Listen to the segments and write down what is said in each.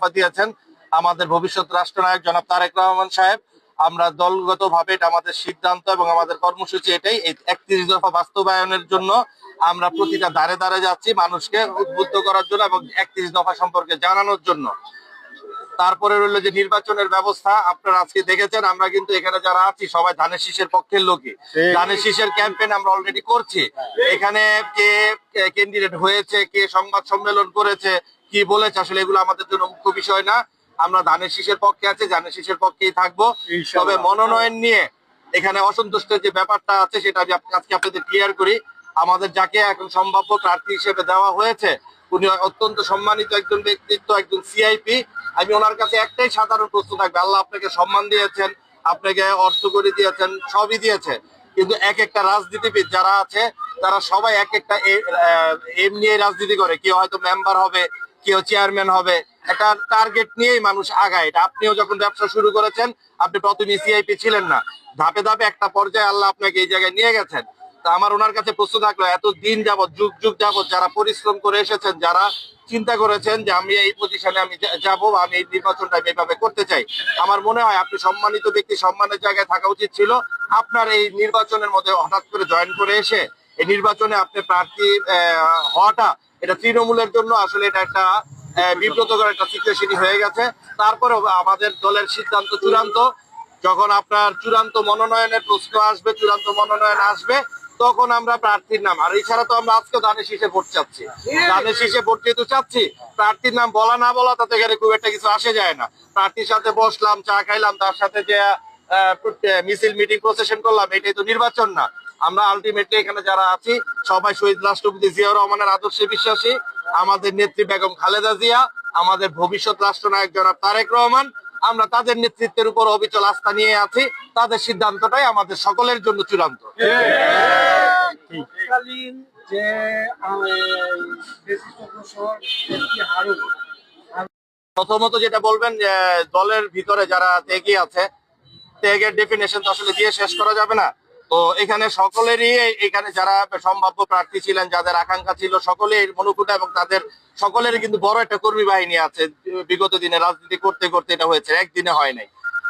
দিয়েছেন আমাদের ভবিষ্যৎ রাষ্ট্রনায়ক জনাব তারেক রহমান সাহেব। আমরা দলগতভাবে এটা আমাদের সিদ্ধান্ত এবং আমাদের কর্মসূচি এটাই, এই 31 দফা বাস্তবায়নের জন্য আমরা প্রতিটা দ্বারে দ্বারে যাচ্ছি মানুষকে উদ্বুদ্ধ করার জন্য এবং 31 দফা সম্পর্কে জানানোর জন্য। তারপরে রইল যে নির্বাচনের ব্যবস্থা, আপনারা আজকে দেখেছেন আমরা কিন্তু এখানে যারা আছি সবাই ধানের শীষের পক্ষের লোকই। ধানের শীষের ক্যাম্পেইন আমরা অলরেডি করছি। এখানে কে ক্যান্ডিডেট হয়েছে, কে সংবাদ সম্মেলন করেছে, কি বলেছে, আসলে এগুলো আমাদের জন্য মুখ্য বিষয় না। আমরা ধানের শীষের পক্ষে আছি, ধানের শীষের পক্ষেই থাকবো। তবে মনোনয়ন নিয়ে এখানে অসন্তুষ্টের যে ব্যাপারটা আছে সেটা আমি আজকে আপনাদের ক্লিয়ার করি। আমাদের যাকে এখন সম্ভাব্য প্রার্থী হিসেবে দেওয়া হয়েছে উনি অত্যন্ত সম্মানিত একজন ব্যক্তিত্ব, একজন সিআইপি। আমি ওনার কাছে একটাই সাধারণ প্রশ্ন থাকবে, আল্লাহ আপনাকে সম্মান দিয়েছেন, আপনাকে অর্থ করে দিয়েছেন, সবই দিয়েছে, কিন্তু এক একটা রাজনীতিবিদ যারা আছে তারা সবাই এক একটা এম নিয়ে রাজনীতি করে। কেউ হয়তো মেম্বার হবে, কেউ চেয়ারম্যান হবে, একটা টার্গেট নিয়েই মানুষ আগায়। এটা আপনিও যখন ব্যবসা শুরু করেছেন আপনি প্রথমে সিআইপি ছিলেন না, ধাপে ধাপে একটা পর্যায়ে আল্লাহ আপনাকে এই জায়গায় নিয়ে গেছেন। তা আমার ওনার কাছে প্রশ্ন থাকলো, এত দিন যাবত, যুগ যুগ যাবত যারা পরিশ্রম করে এসেছেন, যারা চিন্তা করেছেন যে আমি এই পজিশনে আমি যাব, আমি এই নির্বাচনটা আমি এইভাবে করতে চাই, আমার মনে হয় আপনি সম্মানিত ব্যক্তি, সম্মানের জায়গায় থাকা উচিত ছিল। আপনার এই নির্বাচনের মধ্যে হঠাৎ করে জয়েন করে এসে এই নির্বাচনে আপনি প্রার্থী হওয়াটা, এটা তৃণমূলের জন্য আসলে এটা একটা বিব্রতকর একটা সিচুয়েশনই হয়ে গেছে। তারপরেও আমাদের দলের সিদ্ধান্ত চূড়ান্ত, যখন আপনার চূড়ান্ত মনোনয়নের প্রশ্ন আসবে, চূড়ান্ত মনোনয়ন আসবে, তখন আমরা প্রার্থীর নাম, আর এছাড়া তো আমরা আজকে ধানের শীষে ভোট চাচ্ছি, ধানের শীষে ভোট যেহেতু চাচ্ছি, প্রার্থীর নাম বলা না বলা তাতে এখানে খুব একটা কিছু আসে যায় না। প্রার্থীর সাথে বসলাম, চা খাইলাম, তার সাথে যে মিছিল মিটিং প্রসেশন করলাম, এটাই তো নির্বাচন না। আমরা আলটিমেটলি এখানে যারা আছি সবাই শহীদ রাষ্ট্রপতি জিয়াউর রহমানের আদর্শে বিশ্বাসী, আমাদের নেত্রী বেগম খালেদা জিয়া, আমাদের ভবিষ্যৎ রাষ্ট্রনায়ক জনাব তারেক রহমান, আমরা তাদের নেতৃত্বের উপর অবিচল আস্থা নিয়ে আছি। তাদের সিদ্ধান্তটাই আমাদের সকলের জন্য চূড়ান্ত। প্রথমত যেটা বলবেন, যে দলের ভিতরে যারা ত্যাগী আছে, ত্যাগের ডেফিনেশন তো আসলে দিয়ে শেষ করা যাবে না। তো এখানে সকলেরই, এখানে যারা সম্ভাব্য প্রার্থী ছিলেন, যাদের আকাঙ্ক্ষা ছিল, সকলেই মনুকুটা এবং তাদের সকলেরই কিন্তু বড় একটা কর্মী বাহিনী আছে। বিগত দিনে রাজনীতি করতে করতে এটা হয়েছে, একদিনে হয় নাই।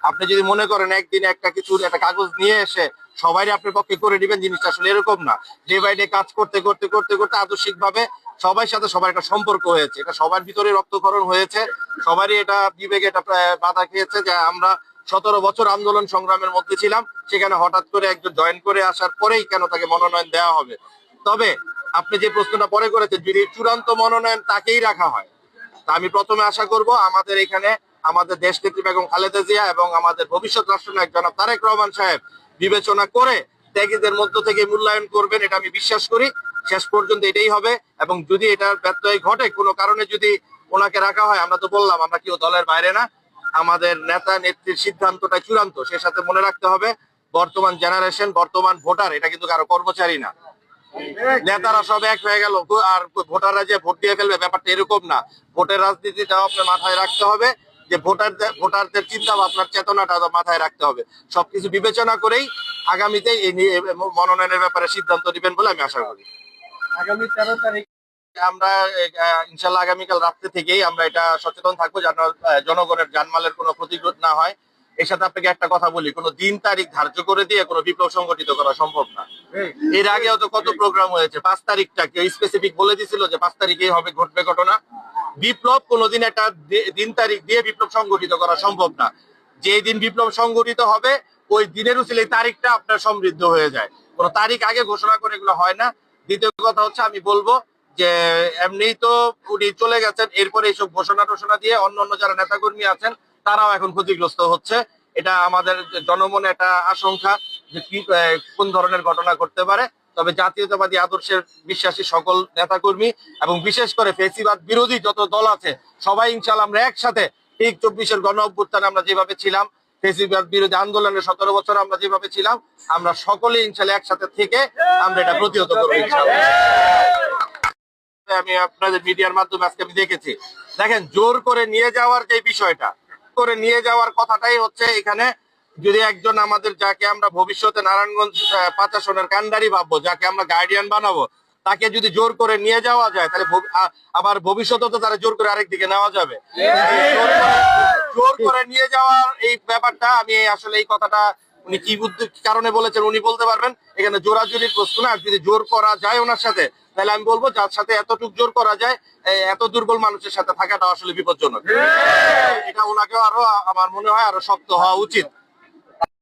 আপনি যদি মনে করেন একদিনে একটা কিছু একটা কাগজ নিয়ে এসে সবাই আপনার পক্ষে করে দিবেন, জিনিসটা আসলে এরকম না। ডে বাই ডে কাজ করতে করতে করতে করতে আদর্শিক ভাবে সবার সাথে সবার একটা সম্পর্ক হয়েছে, এটা সবার ভিতরে রক্তক্ষরণ হয়েছে, সবারই এটা বিবেকে এটা বাধা খেয়েছে যে আমরা 17 বছর আন্দোলন সংগ্রামের মধ্যে ছিলাম, সেখানে হঠাৎ করে একজন জয়েন করে আসার পরেই কেন তাকে মনোনয়ন দেওয়া হবে। তবে আপনি যে প্রশ্নটা পরে করেছেন, যদি চূড়ান্ত মনোনয়ন তাকেই রাখা হয়, তা আমি প্রথমে আশা করব আমাদের এখানে আমাদের দেশ নেত্রী বেগম খালেদা জিয়া এবং আমাদের ভবিষ্যৎ রাষ্ট্রনায়ক জনাব তারেক রহমান সাহেব বিবেচনা করে ত্যাগীদের মধ্য থেকে মূল্যায়ন করবেন, এটা আমি বিশ্বাস করি। শেষ পর্যন্ত এটাই হবে। এবং যদি এটার ব্যত্যয় ঘটে, কোনো কারণে যদি ওনাকে রাখা হয়, আমরা তো বললাম আমরা কেউ দলের বাইরে না, আমাদের নেতা নেত্রীর সিদ্ধান্তটা চূড়ান্ত। সে সাথে মনে রাখতে হবে, বর্তমান জেনারেশন, বর্তমান ভোটার, এটা কিন্তু কারো কর্মচারী না। নেতারা সব এক হয়ে গেল আর ভোটাররা যে ভোট দিয়ে ফেলবে, ব্যাপারটা এরকম না। ভোটের রাজনীতিটাও আপনার মাথায় রাখতে হবে, যে ভোটারদের চিন্তা ভাবনার চেতনাটা মাথায় রাখতে হবে। সবকিছু বিবেচনা করেই আগামীতে এই মনোনয়নের ব্যাপারে সিদ্ধান্ত নেবেন বলে আমি আশা করি। আগামী 13 তারিখ আমরা ইনশাল্লাহ আগামীকাল রাত্রে থেকেই আমরা এটা সচেতন থাকবো, যেন জনগণের জানমালের কোনো ক্ষতিগ্রস্ত না হয়। এর সাথে আপনাকে একটা কথা বলি, কোনো দিন তারিখ ধার্য করে দিয়ে কোনো বিপ্লব সংগঠিত করা সম্ভব না। এর আগেও তো কত প্রোগ্রাম হয়েছে, 5 তারিখটা কেউ স্পেসিফিক বলে দিছিল যে 5 তারিখেই হবে, ঘটবে ঘটনা। বিপ্লব কোনোদিন একটা দিন তারিখ দিয়ে বিপ্লব সংগঠিত করা সম্ভব না। যে দিন বিপ্লব সংগঠিত হবে ওই দিনের উচিত এই তারিখটা আপনার সমৃদ্ধ হয়ে যায়, কোনো তারিখ আগে ঘোষণা করে এগুলো হয় না। দ্বিতীয় কথা হচ্ছে, আমি বলবো যে এমনিই তো উনি চলে গেছেন, এরপরে এইসব ঘোষণা টোষণা দিয়ে অন্য অন্য যারা নেতাকর্মী আছেন তারাও এখন ক্ষতিগ্রস্ত হচ্ছে। এটা আমাদের জনমনে একটা আশঙ্কা যে কি কোন ধরনের ঘটনা ঘটতে পারে। তবে জাতীয়তাবাদী আদর্শের বিশ্বাসী সকল নেতাকর্মী এবং বিশেষ করে ফেসিবাদ বিরোধী যত দল আছে সবাই ইনশাল্লাহ আমরা একসাথে, ঠিক 24-এর গণ অভ্যুত্থানে আমরা যেভাবে ছিলাম, ফেসিবাদ বিরোধী আন্দোলনের 17 বছর আমরা যেভাবে ছিলাম, আমরা সকলে ইনশাল্লাহ একসাথে থেকে আমরা এটা প্রতিহত করবো ইনশাল্লাহ। আমি আপনাদের মিডিয়ার মাধ্যমে আজকে আমি দেখেছি, দেখেন জোর করে নিয়ে যাওয়ার যে বিষয়টা, করে নিয়ে যাওয়ার কথাটাই হচ্ছে এখানে। যদি একজন আমাদের, যাকে আমরা ভবিষ্যতে নারায়ণগঞ্জ 5 আসনের কান্ডারি ভাববো, যাকে আমরা গার্ডিয়ান বানাবো, তাকে যদি জোর করে নিয়ে যাওয়া যায় তাহলে আবার ভবিষ্যতে তো তারা জোর করে আরেক দিকে নেওয়া যাবে। জোর করে নিয়ে যাওয়ার এই ব্যাপারটা আমি আসলে এই কথাটা উনি কি কারণে বলেছেন উনি বলতে পারবেন। এখানে জোরাজুরির প্রশ্ন না, যদি জোর করা যায় ওনার সাথে তাহলে আমি বলবো যার সাথে এতটুকু জোর করা যায় এত দুর্বল মানুষের সাথে থাকাটা আসলে বিপজ্জনক। এটা ওনাকেও আরো আমার মনে হয় আরো শক্ত হওয়া উচিত।